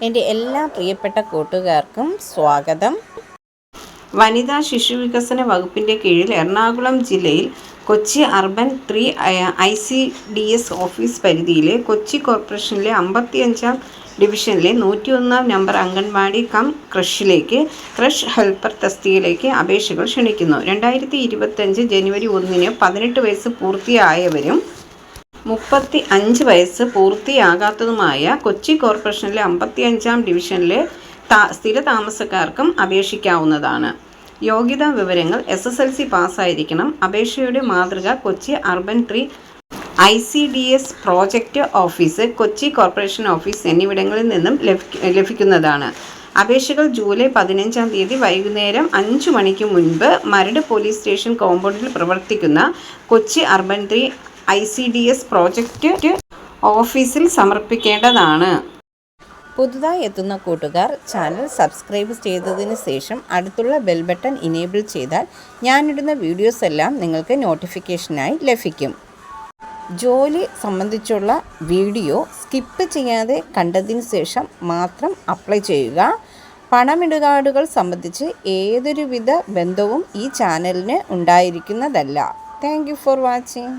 എൻ്റെ എല്ലാ പ്രിയപ്പെട്ട കൂട്ടുകാർക്കും സ്വാഗതം. വനിതാ ശിശുവികസന വകുപ്പിൻ്റെ കീഴിൽ എറണാകുളം ജില്ലയിൽ കൊച്ചി അർബൻ 3 ICDS ഓഫീസ് പരിധിയിലെ കൊച്ചി കോർപ്പറേഷനിലെ 55-ാം ഡിവിഷനിലെ 101-ാം നമ്പർ അംഗൻവാടി ക്രഷിലേക്ക് ക്രഷ് ഹെൽപ്പർ തസ്തികയിലേക്ക് അപേക്ഷകൾ ക്ഷണിക്കുന്നു. 2025 ജനുവരി 1-ന് 18 വയസ്സ് പൂർത്തിയായവരും 35 വയസ്സ് പൂർത്തിയാകാത്തതുമായ കൊച്ചി കോർപ്പറേഷനിലെ 55-ാം ഡിവിഷനിലെ സ്ഥിരതാമസക്കാർക്കും അപേക്ഷിക്കാവുന്നതാണ്. യോഗ്യതാ വിവരങ്ങൾ: SSLC പാസ്സായിരിക്കണം. അപേക്ഷയുടെ മാതൃക Kochi urban 3 ICDS project office, Kochi corporation office എന്നിവിടങ്ങളിൽ നിന്നും ലഭിക്കുന്നതാണ്. അപേക്ഷകൾ ജൂലൈ 15-ാം തീയതി വൈകുന്നേരം 5 മണിക്ക് മുൻപ് മരട് പോലീസ് സ്റ്റേഷൻ കോമ്പൗണ്ടിൽ പ്രവർത്തിക്കുന്ന കൊച്ചി അർബൻ 3 ICDS പ്രോജക്റ്റ് ഓഫീസിൽ സമർപ്പിക്കേണ്ടതാണ്. പുതുതായി എത്തുന്ന കൂട്ടുകാർ ചാനൽ സബ്സ്ക്രൈബ് ചെയ്തതിന് ശേഷം അടുത്തുള്ള ബെൽ ബട്ടൺ ഇനേബിൾ ചെയ്താൽ ഞാനിടുന്ന വീഡിയോസ് എല്ലാം നിങ്ങൾക്ക് നോട്ടിഫിക്കേഷനായി ലഭിക്കും. ജോലി സംബന്ധിച്ചുള്ള വീഡിയോ സ്കിപ്പ് ചെയ്യാതെ കണ്ടതിന് ശേഷം മാത്രം അപ്ലൈ ചെയ്യുക. പണമിടപാടുകൾ സംബന്ധിച്ച് ഏതൊരുവിധ ബന്ധവും ഈ ചാനലിന് ഉണ്ടായിരിക്കുന്നതല്ല. Thank you for watching.